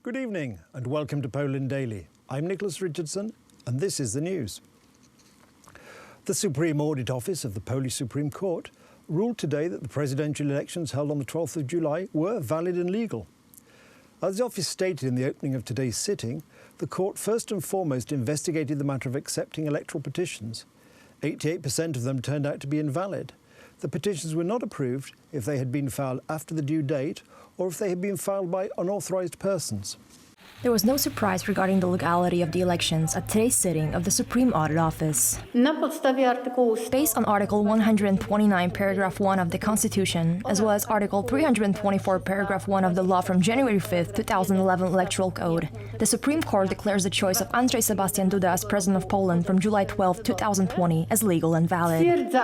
Good evening and welcome to Poland Daily. I'm Nicholas Richardson and this is the news. The Supreme Audit Office of the Polish Supreme Court ruled today that the presidential elections held on the 12th of July were valid and legal. As the office stated in the opening of today's sitting, the court first and foremost investigated the matter of accepting electoral petitions. 88% of them turned out to be invalid. The petitions were not approved if they had been filed after the due date or if they had been filed by unauthorized persons. There was no surprise regarding the legality of the elections at today's sitting of the Supreme Audit Office. Based on Article 129, Paragraph 1 of the Constitution, as well as Article 324, Paragraph 1 of the law from January 5, 2011 Electoral Code, the Supreme Court declares the choice of Andrzej Sebastian Duda as President of Poland from July 12, 2020 as legal and valid.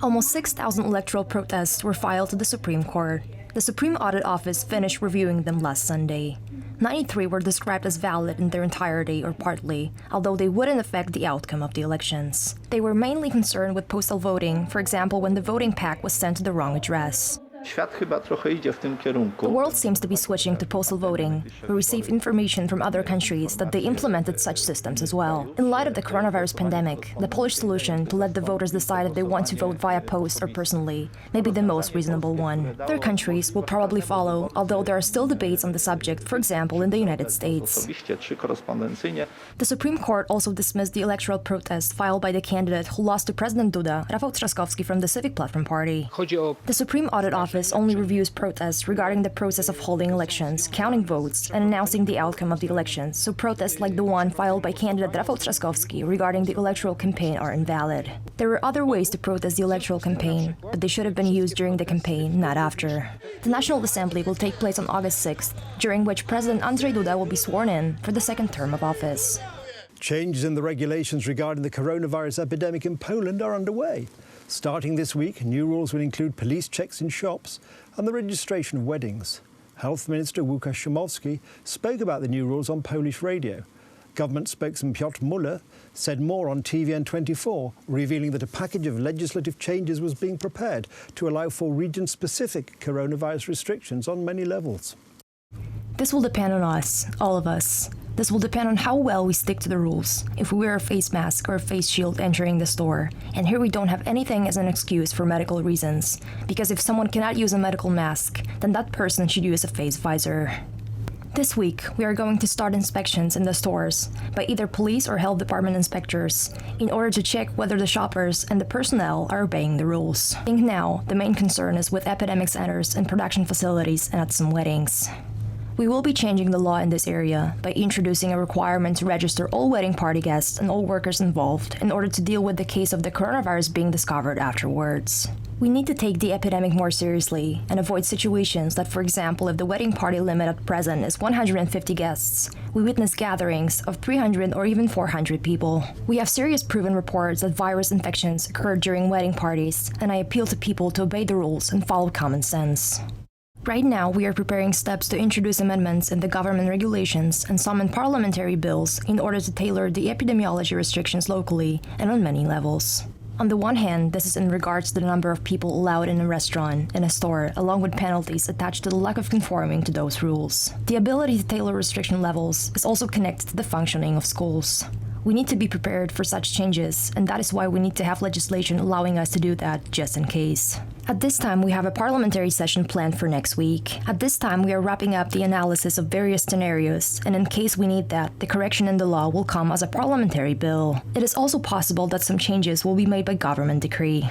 Almost 6,000 electoral protests were filed to the Supreme Court. The Supreme Audit Office finished reviewing them last Sunday. 93 were described as valid in their entirety or partly, although they wouldn't affect the outcome of the elections. They were mainly concerned with postal voting, for example when the voting pack was sent to the wrong address. The world seems to be switching to postal voting. We receive information from other countries that they implemented such systems as well. In light of the coronavirus pandemic, the Polish solution to let the voters decide if they want to vote via post or personally may be the most reasonable one. Other countries will probably follow, although there are still debates on the subject, for example in the United States. The Supreme Court also dismissed the electoral protest filed by the candidate who lost to President Duda, Rafał Trzaskowski from the Civic Platform Party. The Supreme Audit Office only reviews protests regarding the process of holding elections, counting votes, and announcing the outcome of the elections, so protests like the one filed by candidate Rafał Trzaskowski regarding the electoral campaign are invalid. There were other ways to protest the electoral campaign, but they should have been used during the campaign, not after. The National Assembly will take place on August 6th, during which President Andrzej Duda will be sworn in for the second term of office. Changes in the regulations regarding the coronavirus epidemic in Poland are underway. Starting this week, new rules will include police checks in shops and the registration of weddings. Health Minister Łukasz Szumowski spoke about the new rules on Polish radio. Government spokesman Piotr Muller said more on TVN24, revealing that a package of legislative changes was being prepared to allow for region-specific coronavirus restrictions on many levels. This will depend on us, all of us. This will depend on how well we stick to the rules, if we wear a face mask or a face shield entering the store. And here we don't have anything as an excuse for medical reasons, because if someone cannot use a medical mask, then that person should use a face visor. This week, we are going to start inspections in the stores by either police or health department inspectors in order to check whether the shoppers and the personnel are obeying the rules. I think now, the main concern is with epidemic centers and production facilities and at some weddings. We will be changing the law in this area by introducing a requirement to register all wedding party guests and all workers involved in order to deal with the case of the coronavirus being discovered afterwards. We need to take the epidemic more seriously and avoid situations that, for example, if the wedding party limit at present is 150 guests, we witness gatherings of 300 or even 400 people. We have serious proven reports that virus infections occurred during wedding parties, and I appeal to people to obey the rules and follow common sense. Right now, we are preparing steps to introduce amendments in the government regulations and some in parliamentary bills in order to tailor the epidemiology restrictions locally and on many levels. On the one hand, this is in regards to the number of people allowed in a restaurant, in a store, along with penalties attached to the lack of conforming to those rules. The ability to tailor restriction levels is also connected to the functioning of schools. We need to be prepared for such changes, and that is why we need to have legislation allowing us to do that just in case. At this time, we have a parliamentary session planned for next week. At this time, we are wrapping up the analysis of various scenarios, and in case we need that, the correction in the law will come as a parliamentary bill. It is also possible that some changes will be made by government decree.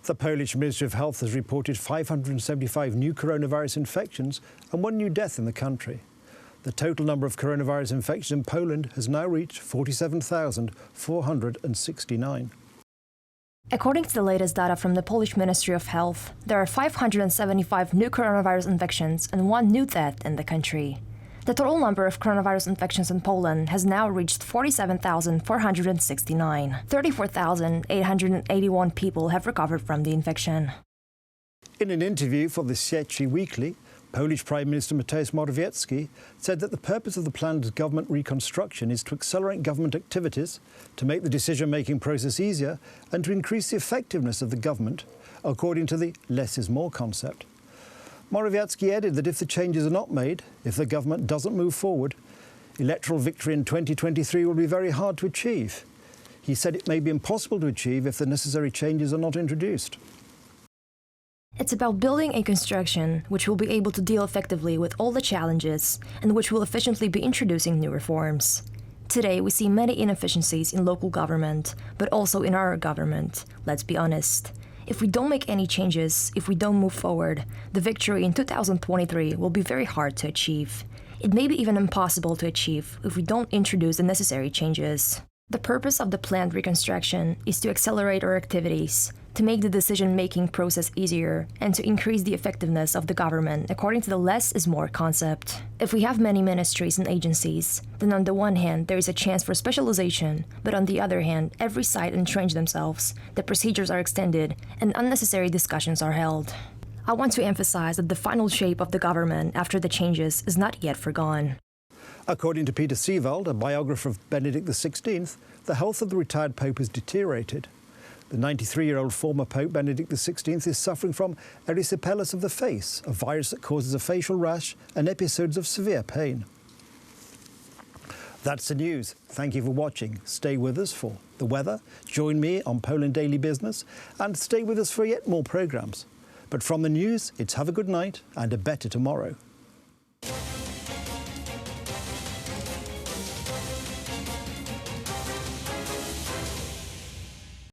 The Polish Ministry of Health has reported 575 new coronavirus infections and one new death in the country. The total number of coronavirus infections in Poland has now reached 47,469. According to the latest data from the Polish Ministry of Health, there are 575 new coronavirus infections and one new death in the country. The total number of coronavirus infections in Poland has now reached 47,469. 34,881 people have recovered from the infection. In an interview for the Sieci Weekly, Polish Prime Minister Mateusz Morawiecki said that the purpose of the planned government reconstruction is to accelerate government activities, to make the decision-making process easier and to increase the effectiveness of the government, according to the less is more concept. Morawiecki added that if the changes are not made, if the government doesn't move forward, electoral victory in 2023 will be very hard to achieve. He said it may be impossible to achieve if the necessary changes are not introduced. It's about building a construction which will be able to deal effectively with all the challenges and which will efficiently be introducing new reforms. Today, we see many inefficiencies in local government, but also in our government, let's be honest. If we don't make any changes, if we don't move forward, the victory in 2023 will be very hard to achieve. It may be even impossible to achieve if we don't introduce the necessary changes. The purpose of the planned reconstruction is to accelerate our activities, to make the decision-making process easier, and to increase the effectiveness of the government according to the less is more concept. If we have many ministries and agencies, then on the one hand there is a chance for specialization, but on the other hand every side entrench themselves, the procedures are extended, and unnecessary discussions are held. I want to emphasize that the final shape of the government after the changes is not yet forgone. According to Peter Seewald, a biographer of Benedict XVI, the health of the retired Pope has deteriorated. The 93-year-old former Pope Benedict XVI is suffering from erysipelas of the face, a virus that causes a facial rash and episodes of severe pain. That's the news. Thank you for watching. Stay with us for the weather, join me on Poland Daily Business, and stay with us for yet more programmes. But from the news, it's have a good night and a better tomorrow.